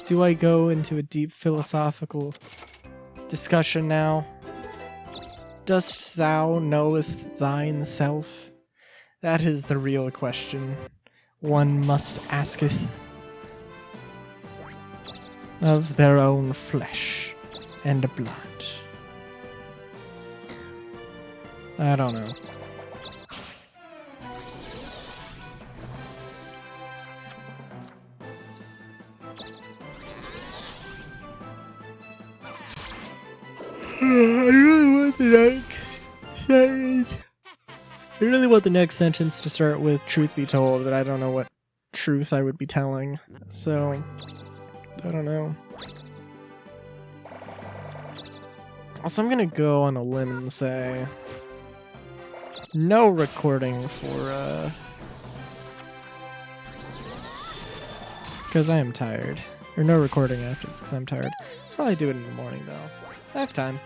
Do I go into a deep philosophical discussion now? Dost thou knowest thine self? That is the real question one must asketh of their own flesh and blood. I don't know. I really want the next sentence to start with "truth be told," but I don't know what truth I would be telling, so I don't know. Also, I'm gonna go on a limb and say no recording for because I am tired. Or no recording after this because I'm tired. Probably do it in the morning though. I have time.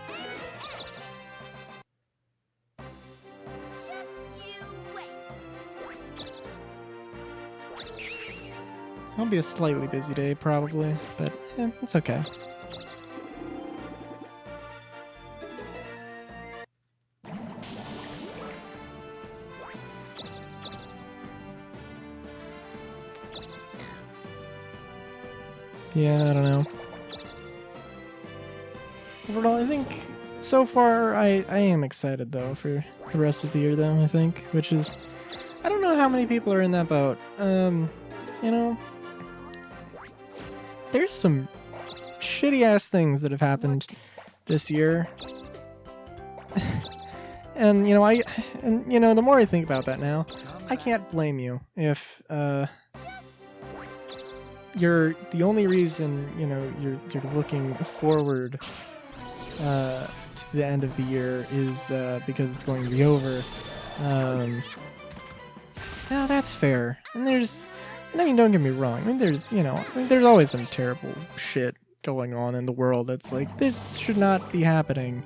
It'll be a slightly busy day, probably, but it's okay. Yeah, I don't know. Overall, I think so far I am excited though for the rest of the year though, I think, which is, I don't know how many people are in that boat. You know, there's some shitty ass things that have happened this year. And you know, the more I think about that now, I can't blame you if you're the only reason, you know, you're looking forward to the end of the year is because it's going to be over. No, that's fair. And I mean, don't get me wrong. I mean, there's always some terrible shit going on in the world that's like, this should not be happening.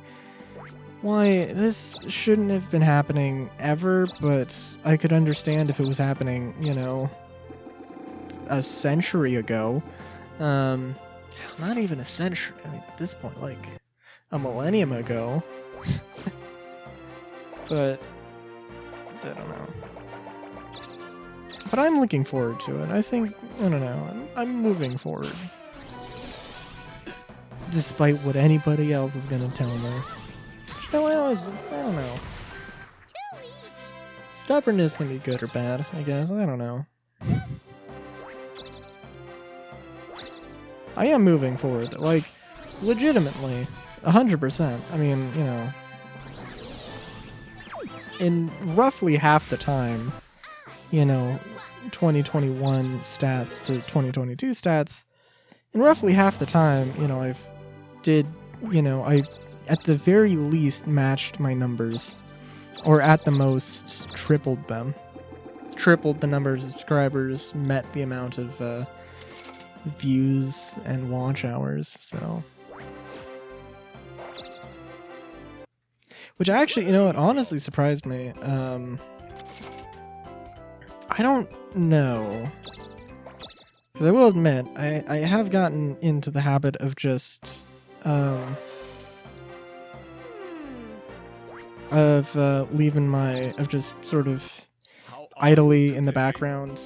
Why, this shouldn't have been happening ever, but I could understand if it was happening, you know, a century ago. Not even a century. I mean, at this point, like, a millennium ago. But, I don't know. But I'm looking forward to it. I think, I don't know, I'm moving forward. Despite what anybody else is gonna tell me. No, I don't know. Stubbornness can be good or bad, I guess. I don't know. I am moving forward, like, legitimately. 100%. I mean, you know, in roughly half the time, you know, 2021 stats to 2022 stats, in roughly half the time, you know, I at the very least matched my numbers, or at the most tripled them. Tripled the number of subscribers, met the amount of views and watch hours, so. Which actually, you know, it honestly surprised me. I don't know. Because I will admit, I have gotten into the habit of just, of just sort of idly in the background,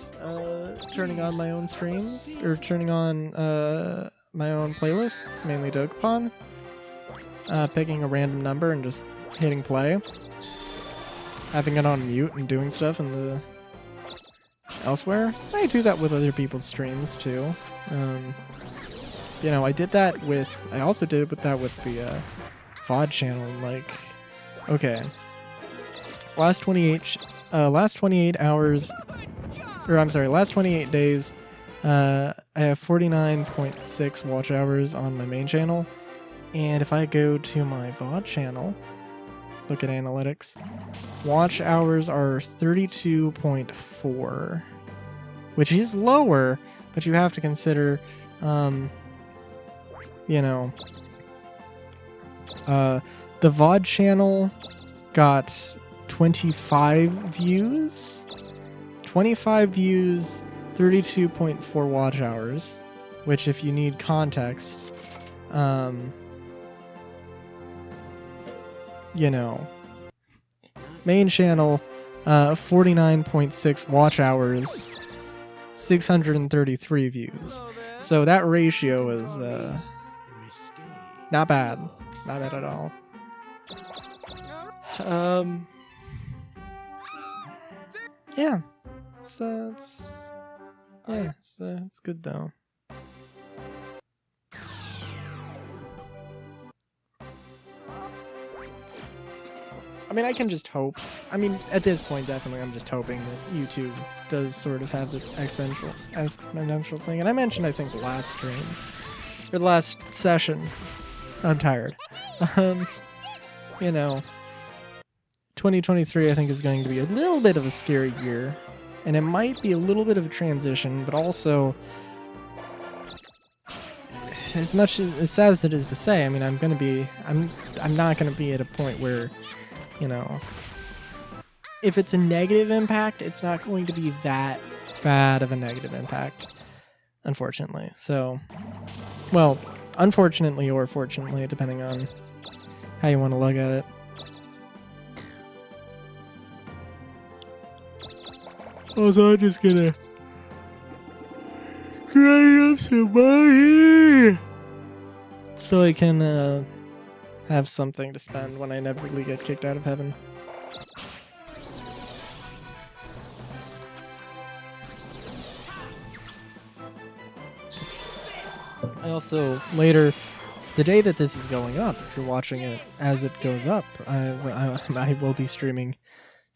turning on my own streams, or turning on, my own playlists, mainly Dokapon, picking a random number and just hitting play, having it on mute and doing stuff in the elsewhere. I do that with other people's streams too. You know, I also did that with the VOD channel. Like, okay, last 28 hours, or I'm sorry, last 28 days, I have 49.6 watch hours on my main channel, and if I go to my VOD channel, look at analytics, watch hours are 32.4, which is lower, but you have to consider, you know, the VOD channel got 25 views, 32.4 watch hours. which if you need context, you know, main channel, 49.6 watch hours, 633 views. So that ratio is not bad. Not bad at all. Yeah. It's good though. I mean, I can just hope. I mean, at this point, definitely, I'm just hoping that YouTube does sort of have this exponential thing. And I mentioned, I think, the last stream, or the last session. I'm tired. You know, 2023, I think, is going to be a little bit of a scary year, and it might be a little bit of a transition, but also, as much as sad as it is to say, I mean, I'm not gonna be at a point where, you know, if it's a negative impact, it's not going to be that bad of a negative impact, unfortunately. So, well, unfortunately or fortunately, depending on how you want to look at it. Also, I'm just gonna grind up some money so I can have something to spend when I inevitably get kicked out of heaven. I also, later, the day that this is going up, if you're watching it as it goes up, I will be streaming,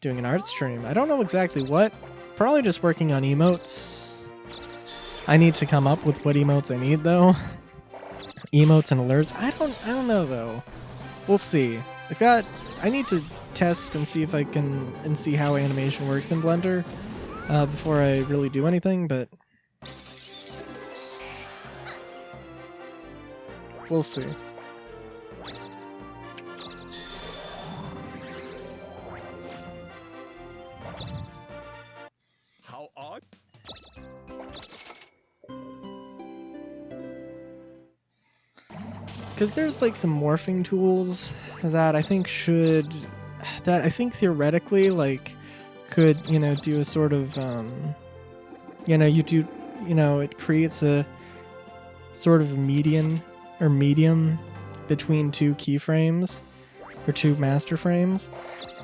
doing an art stream. I don't know exactly what, probably just working on emotes. I need to come up with what emotes I need though. Emotes and alerts. I don't know though. We'll see. I need to test and see if I can, and see how animation works in Blender before I really do anything, but we'll see. How odd? Because there's like some morphing tools that I think theoretically like could, you know, do a sort of it creates a sort of medium between two keyframes or two master frames,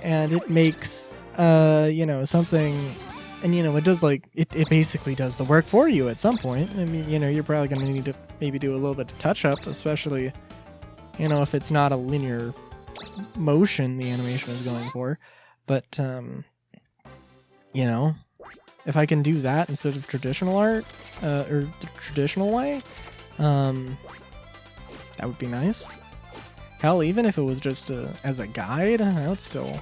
and it makes something, and it does like it basically does the work for you at some point. I mean, you're probably gonna need to maybe do a little bit of touch up, especially if it's not a linear motion the animation is going for. But if I can do that instead of traditional art or the traditional way, that would be nice. Hell, even if it was just as a guide, that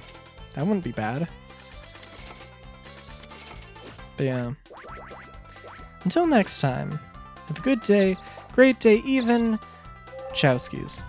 wouldn't be bad. But yeah. Until next time, have a good day, great day even. Chowskis.